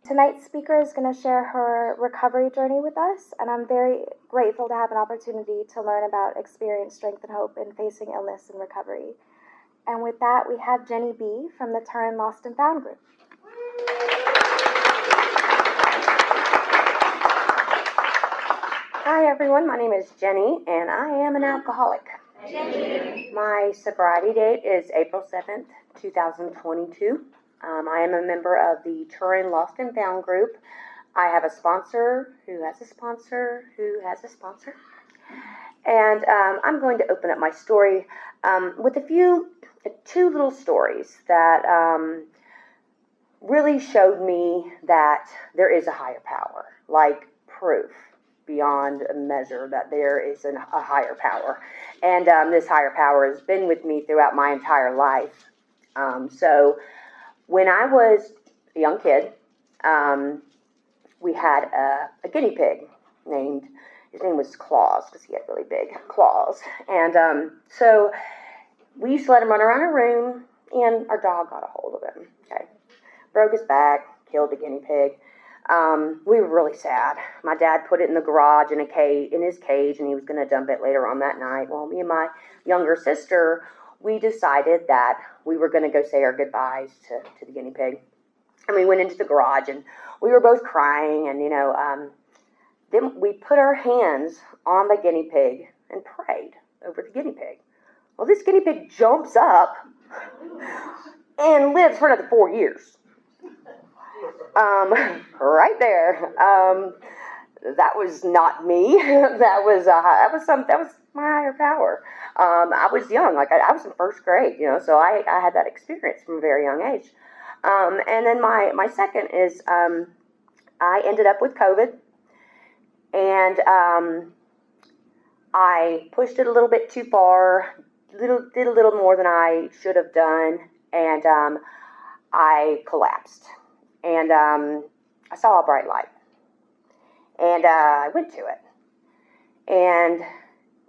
Tonight's speaker is going to share her recovery journey with us, and I'm very grateful to have an opportunity to learn about experience, strength, and hope in facing illness and recovery. And with that, we have Jennie B from the Turin Lost and Found group. Hi everyone, my name is Jennie, and I am an alcoholic. Jennie. My sobriety date is April 7th, 2022. I am a member of the Turin Lost and Found group. I have a sponsor who has a sponsor who has a sponsor. And I'm going to open up my story with two little stories that really showed me that there is a higher power, like proof beyond a measure that there is a higher power. And this higher power has been with me throughout my entire life. So when I was a young kid, we had a guinea pig his name was Claus, because he had really big claws. And so we used to let him run around our room, and our dog got a hold of him. Okay, broke his back, killed the guinea pig. We were really sad. My dad put it in the garage in his cage, and he was going to dump it later on that night. Well, me and my younger sister, we decided that we were going to go say our goodbyes to the guinea pig. And we went into the garage, and we were both crying, and, then we put our hands on the guinea pig and prayed over the guinea pig. Well, this guinea pig jumps up and lives for another 4 years. Right there. That was not me. That was my higher power. I was young, I was in first grade, so I had that experience from a very young age. And then my second is I ended up with COVID, and I pushed it a little bit too far, did a little more than I should have done, and I collapsed. And I saw a bright light, and I went to it. And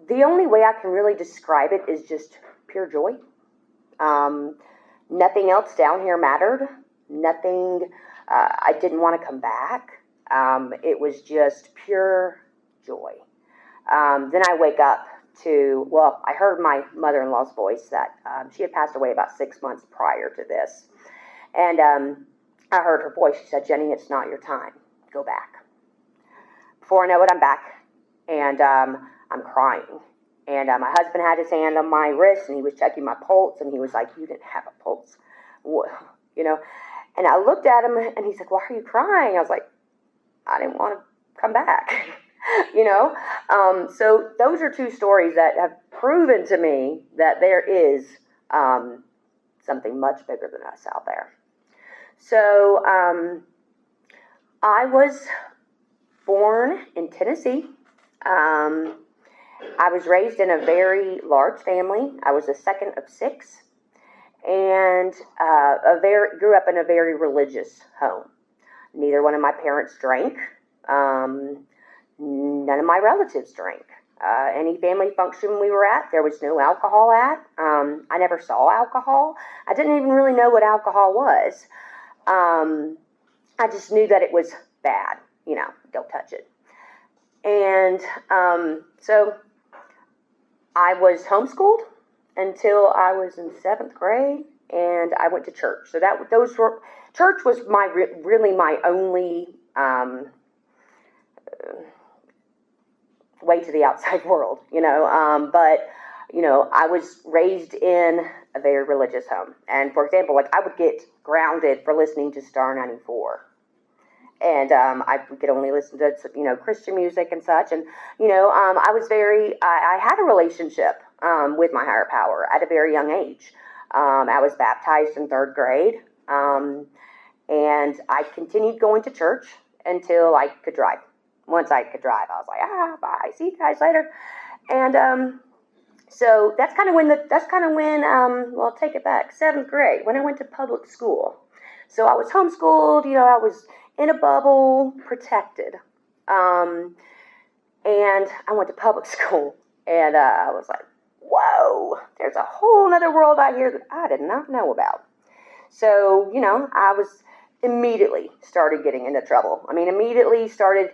the only way I can really describe it is just pure joy. Nothing else down here mattered. Nothing, I didn't want to come back. It was just pure joy. Then I wake up I heard my mother-in-law's voice that she had passed away about 6 months prior to this. And I heard her voice. She said, "Jennie, it's not your time. Go back." Before I know it, I'm back, and I'm crying. And my husband had his hand on my wrist, and he was checking my pulse, and he was like, "You didn't have a pulse," And I looked at him, and he's like, "Why are you crying?" I was like, "I didn't want to come back," So those are two stories that have proven to me that there is something much bigger than us out there. So I was born in Tennessee. I was raised in a very large family. I was the second of 6, and grew up in a very religious home. Neither one of my parents drank. None of my relatives drank. Any family function we were at, there was no alcohol at. I never saw alcohol. I didn't even really know what alcohol was. I just knew that it was bad. Don't touch it. And so I was homeschooled until I was in 7th grade, and I went to church. So church was really my only way to the outside world, but I was raised in a very religious home. And for example, I would get grounded for listening to Star 94. And I could only listen to, Christian music and such. And, I had a relationship with my higher power at a very young age. I was baptized in 3rd grade. And I continued going to church until I could drive. Once I could drive, I was like, bye, see you guys later. And so that's kind of when I'll take it back, 7th grade, when I went to public school. So I was homeschooled, I was in a bubble, protected. And I went to public school, and I was like, whoa, there's a whole other world out here that I did not know about. So, I was immediately started getting into trouble. I mean, immediately started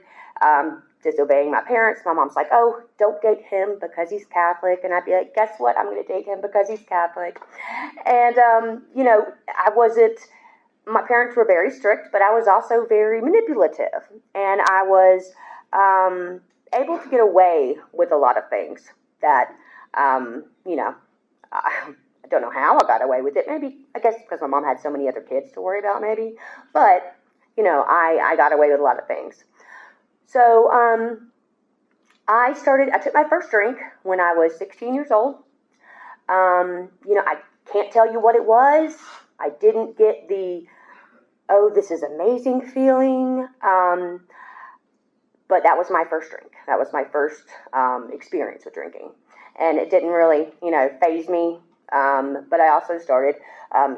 disobeying my parents. My mom's like, oh, don't date him because he's Catholic. And I'd be like, guess what? I'm going to date him because he's Catholic. And, I wasn't, my parents were very strict, but I was also very manipulative. And I was able to get away with a lot of things that, I don't know how I got away with it. Maybe, I guess because my mom had so many other kids to worry about, maybe. But, I got away with a lot of things. So, I took my first drink when I was 16 years old. I can't tell you what it was. I didn't get the, oh, this is amazing feeling. But that was my first drink. That was my first experience with drinking. And it didn't really, faze me. But I also started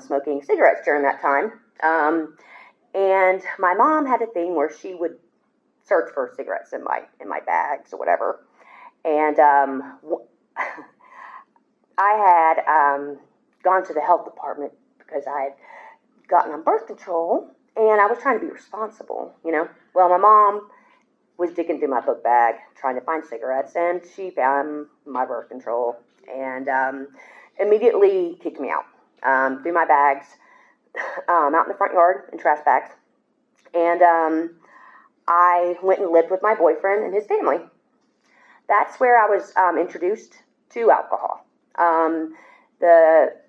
smoking cigarettes during that time. And my mom had a thing where she would search for cigarettes in my bags or whatever. And I had gone to the health department because I had gotten on birth control, and I was trying to be responsible, Well, my mom was digging through my book bag trying to find cigarettes, and she found my birth control and immediately kicked me out, threw my bags out in the front yard in trash bags. And I went and lived with my boyfriend and his family. That's where I was introduced to alcohol.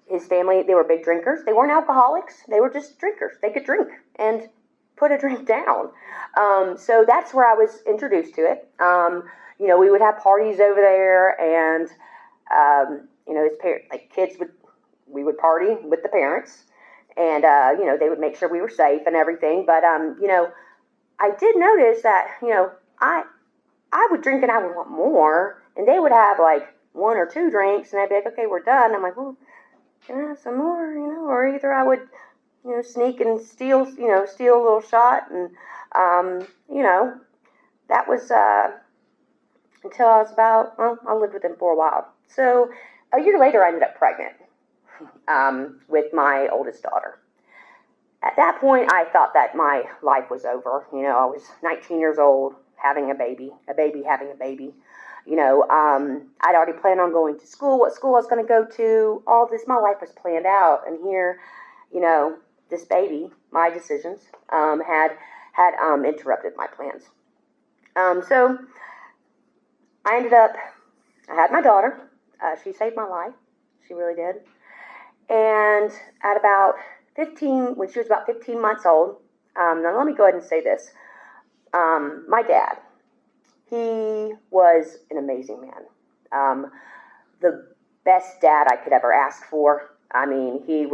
His family, they were big drinkers. They weren't alcoholics. They were just drinkers. They could drink and put a drink down. So that's where I was introduced to it. We would have parties over there, and his parents, we would party with the parents, and they would make sure we were safe and everything. But I did notice that I would drink and I would want more, and they would have like one or two drinks, and I'd be like, okay, we're done. I'm like, well, can I have some more? Or either I would, sneak and steal a little shot, and that was until I was about, well, I lived with him for a while. So a year later, I ended up pregnant with my oldest daughter. At that point, I thought that my life was over. I was 19 years old, having a baby having a baby. I'd already planned on going to school, what school I was going to go to, all this. My life was planned out. And here, this baby, my decisions, had interrupted my plans. So I had my daughter. She saved my life. She really did. And at about 15, when she was about 15 months old, now let me go ahead and say this. My dad, he was an amazing man. The best dad I could ever ask for. I mean, he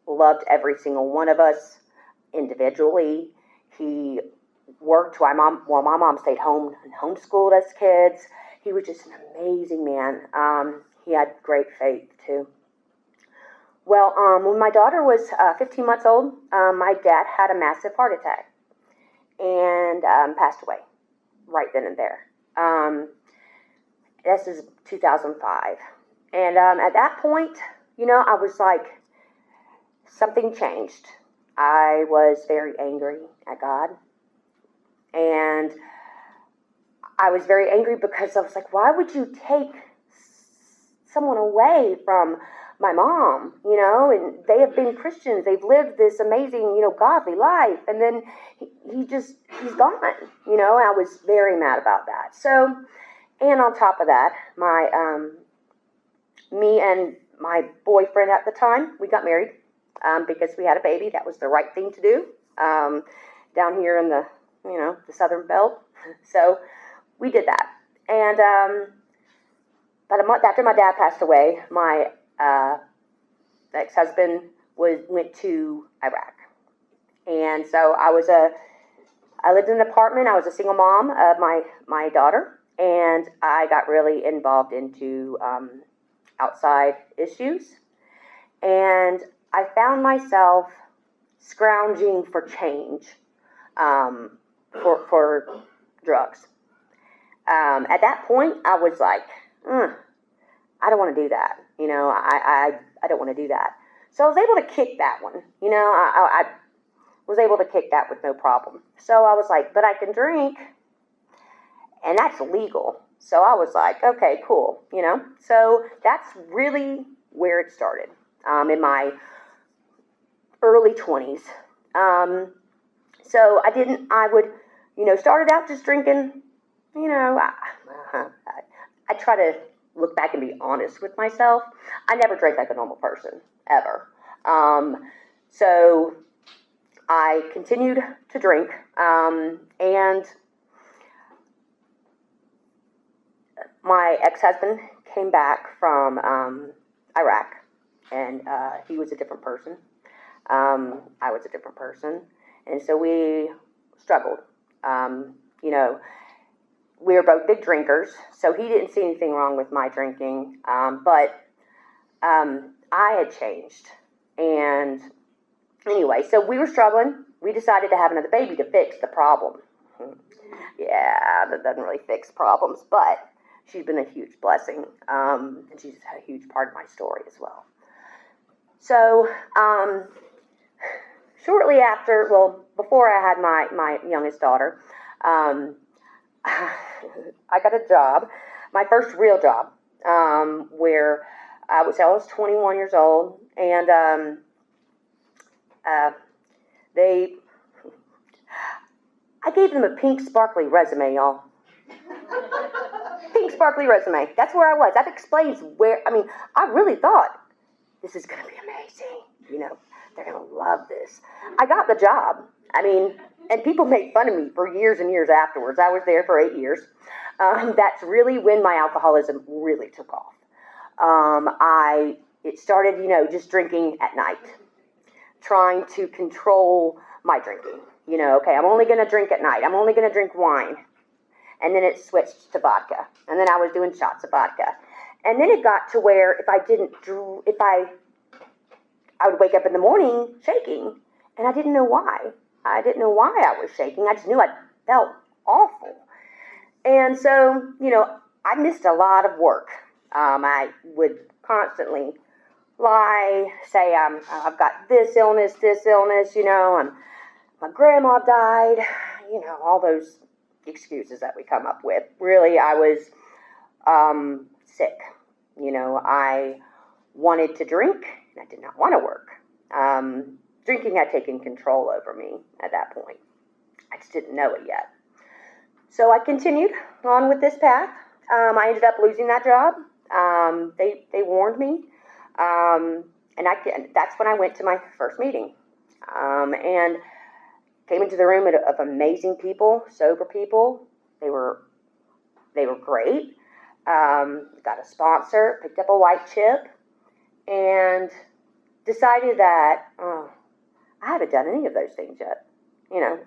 loved every single one of us individually. He worked while my mom stayed home and homeschooled us kids. He was just an amazing man. He had great faith too. Well, when my daughter was 15 months old, my dad had a massive heart attack and passed away right then and there. This is 2005. And at that point, I was like, something changed. I was very angry at God. And I was very angry because I was like, why would you take someone away from my mom, and they have been Christians. They've lived this amazing, godly life. And then he's gone, and I was very mad about that. So, and on top of that, me and my boyfriend at the time, we got married, because we had a baby. That was the right thing to do, down here in the Southern Belt. So we did that. And, about a month after my dad passed away, my ex-husband went to Iraq. And so I lived in an apartment. I was a single mom of my daughter, and I got really involved into outside issues. And I found myself scrounging for change for drugs. At that point, I was like, I don't want to do that. I don't want to do that. So I was able to kick that one. I was able to kick that with no problem. So I was like, but I can drink, and that's illegal. So I was like, okay, cool. So that's really where it started, in my early 20s. So I would, started out just drinking, I try to look back and be honest with myself. I never drank like a normal person, ever. So I continued to drink, and my ex-husband came back from Iraq, and he was a different person. I was a different person, and so we struggled. You know, we were both big drinkers, so he didn't see anything wrong with my drinking, but I had changed. And anyway, so we were struggling. We decided to have another baby to fix the problem. Yeah, that doesn't really fix problems, but she's been a huge blessing, and she's a huge part of my story as well. So, shortly after, well, before I had my youngest daughter, I got a job, my first real job, where I was 21 years old, and I gave them a pink sparkly resume, y'all. Pink sparkly resume. That's where I was. That explains where, I really thought, this is going to be amazing. They're going to love this. I got the job. And people made fun of me for years and years afterwards. I was there for 8 years. That's really when my alcoholism really took off. It started, just drinking at night, trying to control my drinking. Okay, I'm only going to drink at night. I'm only going to drink wine. And then it switched to vodka. And then I was doing shots of vodka. And then it got to where I would wake up in the morning shaking, and I didn't know why. I didn't know why I was shaking. I just knew I felt awful. And so, I missed a lot of work. I would constantly lie, say I've got this illness, and my grandma died, all those excuses that we come up with. Really, I was sick. I wanted to drink, and I did not want to work. Drinking had taken control over me at that point. I just didn't know it yet. So I continued on with this path. I ended up losing that job. They warned me, and that's when I went to my first meeting, and came into the room of amazing people, sober people. They were great. Got a sponsor, picked up a white chip, and decided that I haven't done any of those things yet.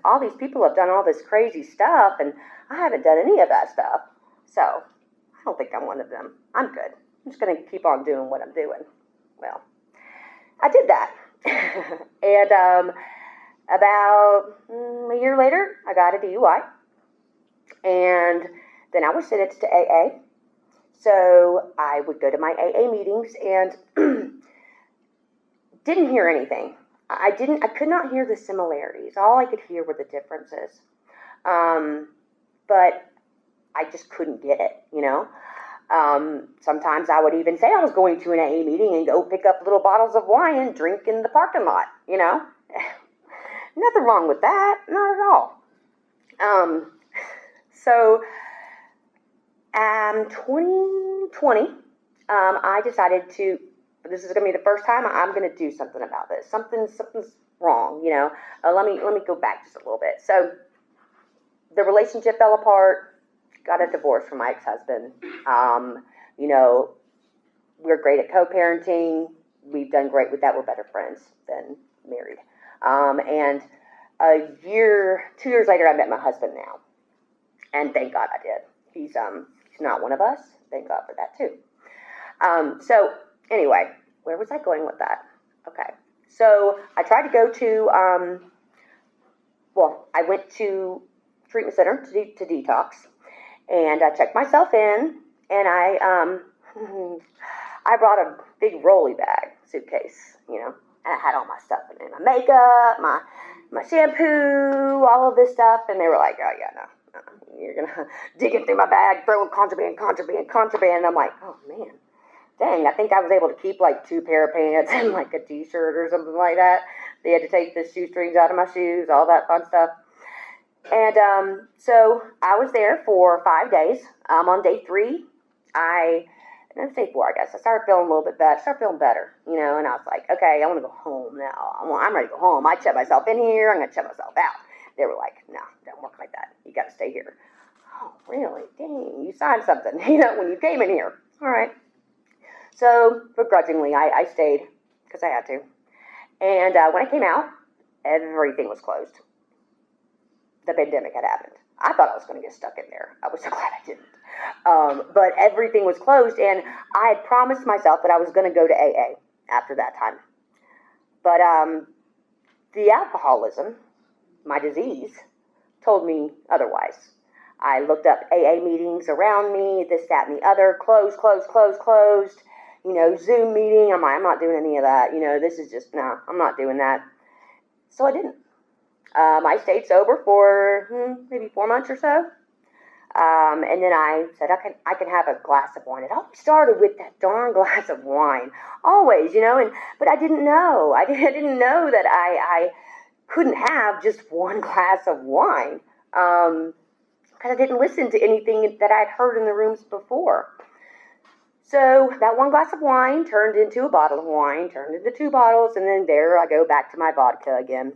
All these people have done all this crazy stuff, and I haven't done any of that stuff. So I don't think I'm one of them. I'm good. I'm just going to keep on doing what I'm doing. Well, I did that. And about a year later, I got a DUI. And then I was sentenced to AA. So I would go to my AA meetings and didn't hear anything. I could not hear the similarities. All I could hear were the differences. But I just couldn't get it, Sometimes I would even say I was going to an AA meeting and go pick up little bottles of wine and drink in the parking lot, Nothing wrong with that, not at all. So, 2020, I decided this is going to be the first time I'm going to do something about this. Something's wrong, Let me go back just a little bit. So, the relationship fell apart. Got a divorce from my ex-husband. We're great at co-parenting. We've done great with that. We're better friends than married. And 2 years later, I met my husband now. And thank God I did. He's not one of us. Thank God for that too. So anyway, where was I going with that? Okay. So I tried to go to, I went to treatment center to detox, and I checked myself in, and I brought a big rolly bag suitcase, and I had all my stuff in it, my makeup, my shampoo, all of this stuff, and they were like, oh yeah, no, you're gonna digging through my bag, throwing contraband, and I'm like, oh man, dang, I think I was able to keep like 2 pair of pants and like a t-shirt or something like that. They had to take the shoestrings out of my shoes, all that fun stuff. And so I was there for 5 days. On day 3, day 4, I guess, I started feeling a little bit better, and I was like, okay, I want to go home now. I'm ready to go home. I checked myself in here. I'm going to check myself out. They were like, no, don't work like that. You got to stay here. Oh, really? Dang, you signed something, when you came in here. All right. So begrudgingly, I stayed because I had to. And when I came out, everything was closed. The pandemic had happened. I thought I was going to get stuck in there. I was so glad I didn't. But everything was closed, and I had promised myself that I was going to go to AA after that time. But the alcoholism, my disease, told me otherwise. I looked up AA meetings around me, this, that, and the other, closed. Zoom meeting. I'm like, I'm not doing any of that. This is just, no, I'm not doing that. So I didn't. I stayed sober for maybe 4 months or so. And then I said, I can have a glass of wine. It always started with that darn glass of wine. Always, but I didn't know. I didn't know that I couldn't have just one glass of wine. Because I didn't listen to anything that I'd heard in the rooms before. So that one glass of wine turned into a bottle of wine, turned into 2 bottles, and then there I go back to my vodka again.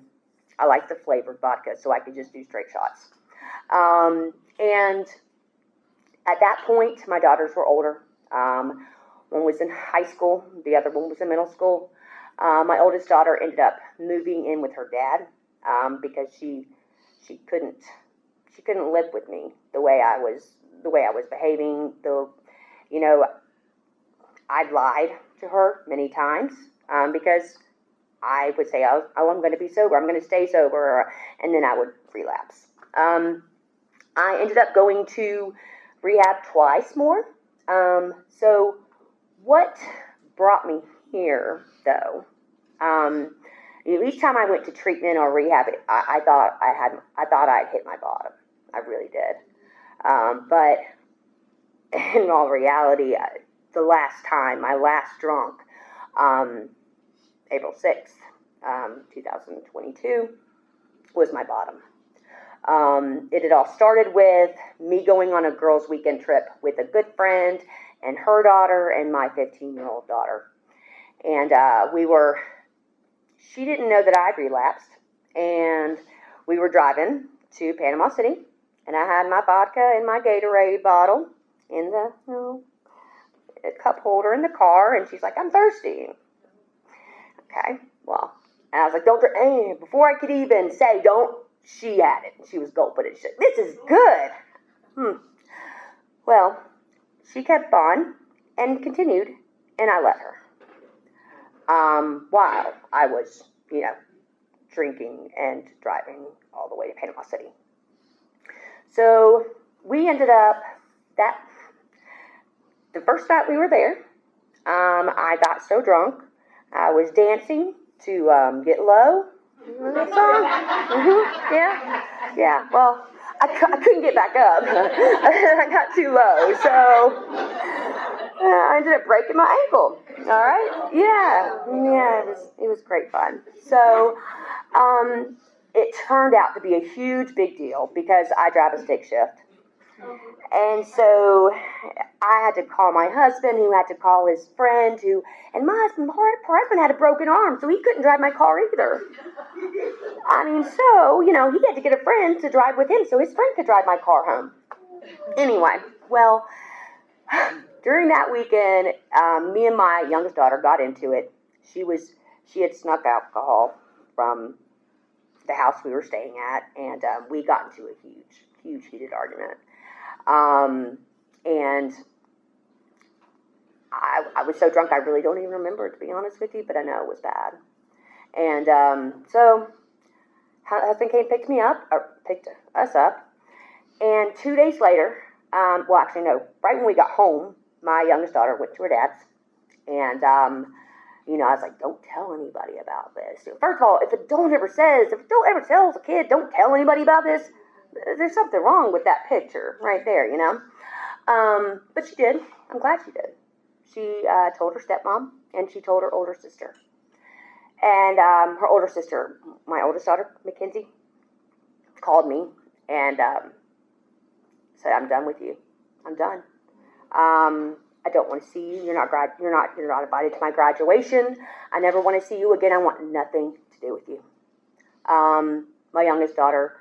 I like the flavored vodka, so I could just do straight shots. And at that point, my daughters were older. One was in high school, the other one was in middle school. My oldest daughter ended up moving in with her dad because she couldn't live with me the way I was behaving. I'd lied to her many times because I would say, oh, I'm going to be sober. I'm going to stay sober. And then I would relapse. I ended up going to rehab twice more. So what brought me here, though, each time I went to treatment or rehab, I thought I'd hit my bottom. I really did. But in all reality, the last time, my last drunk, April 6th, 2022, was my bottom. It had all started with me going on a girls' weekend trip with a good friend and her daughter and my 15-year-old daughter. And she didn't know that I'd relapsed. And we were driving to Panama City, and I had my vodka and my Gatorade bottle in the cup holder in the car, and she's like, I'm thirsty. Okay, well, and I was like, don't drink. And before I could even say, don't, she had it. She was gulping it. She said, this is good. Well, she kept on and continued, and I let her. While I was, drinking and driving all the way to Panama City. So we ended up the first night we were there, I got so drunk, I was dancing to Get Low. Remember that song? Yeah. Well, I couldn't get back up. I got too low, so I ended up breaking my ankle. All right? Yeah. It was great fun. So, it turned out to be a huge, big deal because I drive a stick shift. And so I had to call my husband, who had to call his friend, and my husband had a broken arm, so he couldn't drive my car either. So, he had to get a friend to drive with him so his friend could drive my car home. Anyway, well, during that weekend, me and my youngest daughter got into it. She had snuck alcohol from the house we were staying at, and we got into a huge heated argument. And I was so drunk I really don't even remember, to be honest with you, but I know it was bad. And so husband came picked us up, and 2 days later, right when we got home, my youngest daughter went to her dad's, And, I was like, don't tell anybody about this. First of all, if it don't ever tells a kid, don't tell anybody about this, there's something wrong with that picture right there, But she did. I'm glad she did. She told her stepmom, and she told her older sister. And her older sister, my oldest daughter, Mackenzie, called me and said, "I'm done with you. I'm done. I don't want to see you. You're not invited to my graduation. I never want to see you again. I want nothing to do with you." My youngest daughter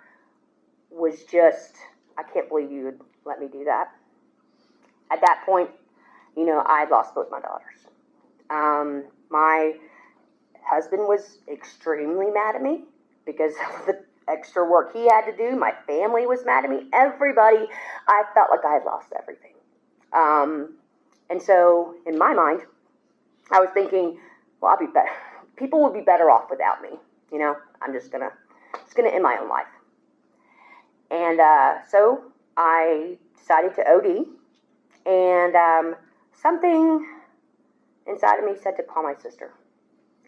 was just, "I can't believe you would let me do that." At that point, I'd lost both my daughters. My husband was extremely mad at me because of the extra work he had to do. My family was mad at me. Everybody, I felt like I had lost everything. And so in my mind, I was thinking, well, I'll be better. People would be better off without me. I'm just gonna end my own life. And so I decided to OD, and something inside of me said to call my sister.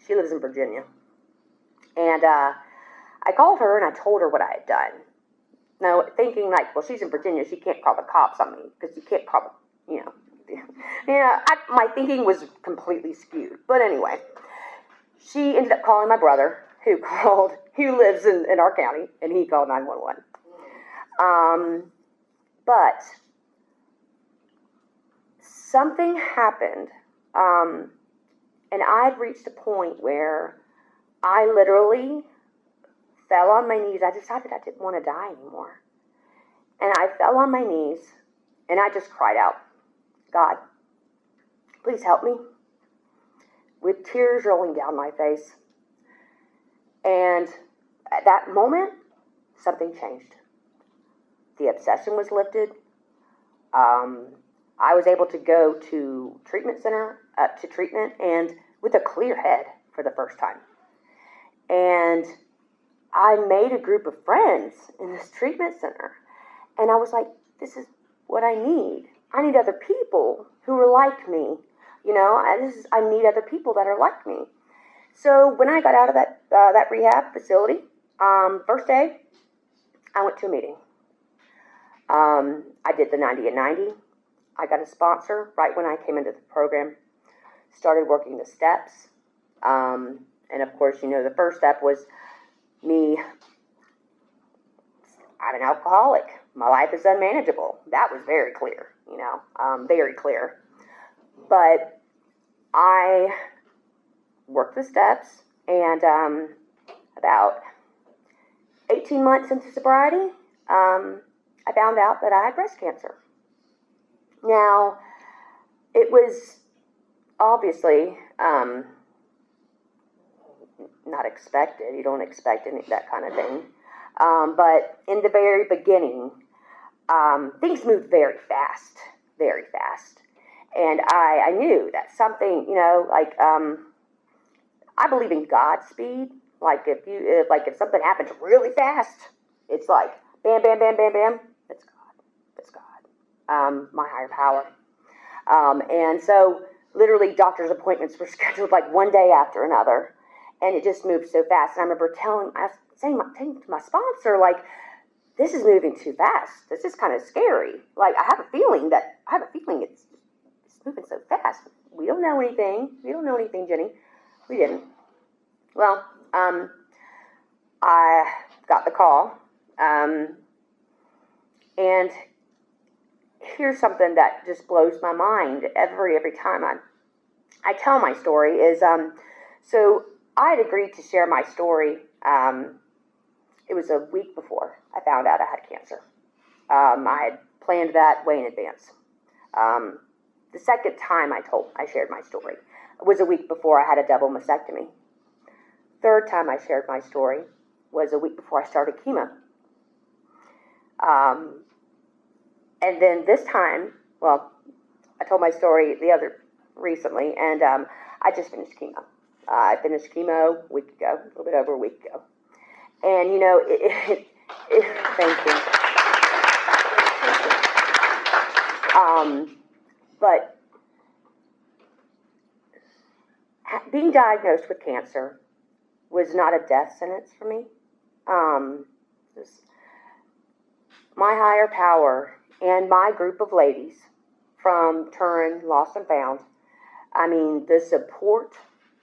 She lives in Virginia. And I called her and I told her what I had done. Now, thinking like, well, she's in Virginia, she can't call the cops on me because you can't call, my thinking was completely skewed. But anyway, she ended up calling my brother, who lives in our county, and he called 911. But something happened, and I'd reached a point where I literally fell on my knees. I decided I didn't want to die anymore. And I fell on my knees, and I just cried out, "God, please help me," with tears rolling down my face. And at that moment, something changed. The obsession was lifted. I was able to go to treatment center, to treatment, and with a clear head for the first time. And I made a group of friends in this treatment center. And I was like, this is what I need. I need other people who are like me. I need other people that are like me. So when I got out of that rehab facility, first day, I went to a meeting. I did the 90 and 90. I got a sponsor right when I came into the program, started working the steps. And of course, the first step was me. I'm an alcoholic. My life is unmanageable. That was very clear, very clear. But I worked the steps, and about 18 months into sobriety, I found out that I had breast cancer. Now, it was obviously not expected. You don't expect that kind of thing. But in the very beginning, things moved very fast. And I knew that something, I believe in Godspeed. Like if something happens really fast, it's like bam, bam, bam, bam, bam. It's God. My higher power. And so literally doctor's appointments were scheduled like one day after another, and it just moved so fast. And I remember saying to my sponsor, like, this is moving too fast. This is kind of scary. Like, I have a feeling it's moving so fast. We don't know anything, Jenny. We didn't. Well, I got the call, and here's something that just blows my mind every time I tell my story is, so I had agreed to share my story. It was a week before I found out I had cancer. I had planned that way in advance. The second time I shared my story was a week before I had a double mastectomy. Third time I shared my story was a week before I started chemo. And then this time, well, I told my story recently, and I just finished chemo. I finished chemo a week ago, a little bit over a week ago. And, thank you. But Being diagnosed with cancer was not a death sentence for me. My higher power and my group of ladies from Turin, Lost and Found, I mean, the support,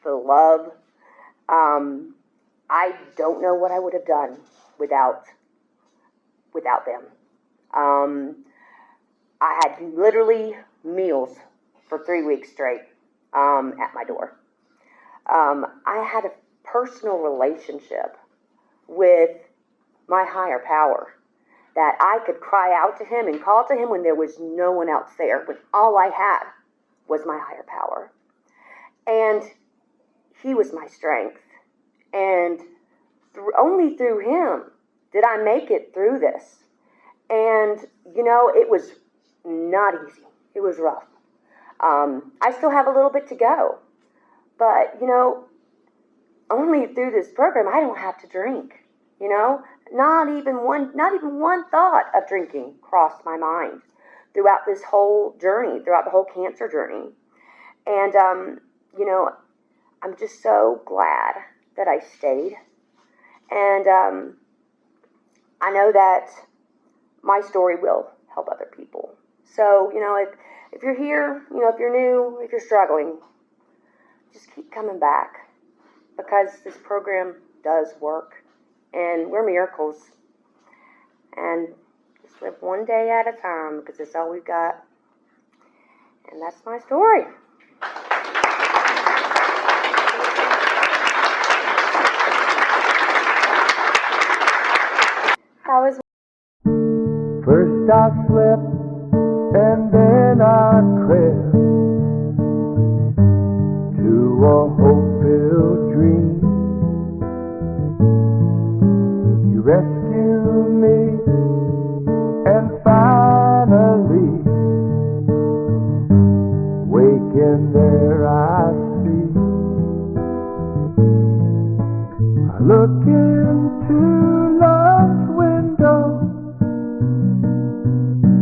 the love, I don't know what I would have done without them. I had literally meals for 3 weeks straight at my door. I had a personal relationship with my higher power that I could cry out to him and call to him when there was no one else there, when all I had was my higher power. And he was my strength. And only through him did I make it through this. And, it was not easy. It was rough. I still have a little bit to go. But, only through this program, I don't have to drink. Not even one thought of drinking crossed my mind throughout this whole journey, throughout the whole cancer journey. And, I'm just so glad that I stayed. And I know that my story will help other people. So, if you're here, if you're new, if you're struggling, just keep coming back, because this program does work, and we're miracles. And just live one day at a time, because that's all we've got. And that's my story. That was First I slept and then I crept to a hope-filled dream. You rescued me and finally waking there I see. I look into love's window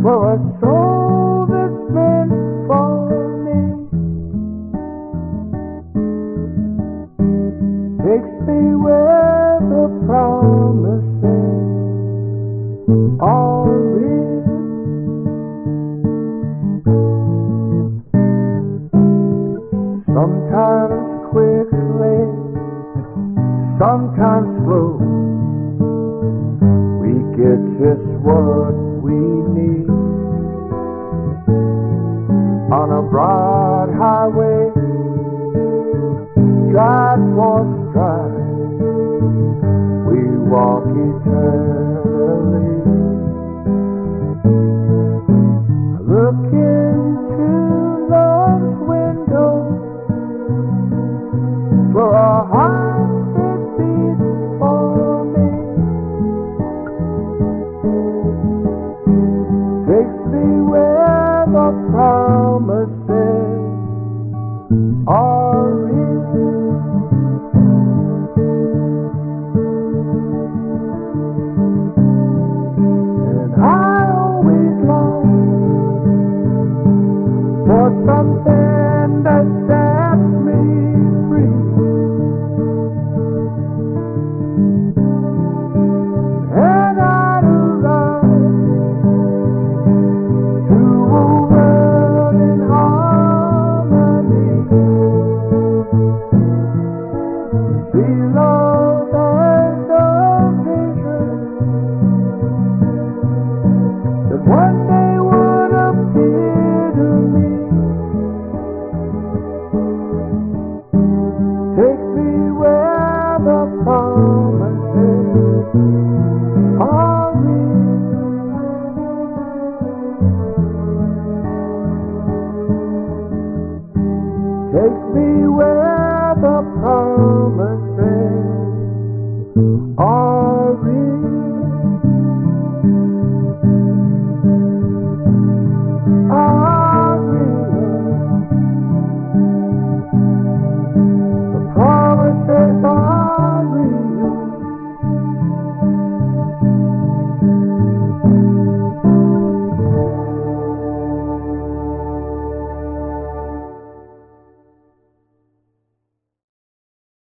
for a soul that's meant for me. Takes me where the promises are real. Sometimes quickly, sometimes slow, we get just what we need. On a broad highway, stride for stride, we walk eternally. I look into love's window for a heart that beats for me. Takes me where the promises are real. And I always long for something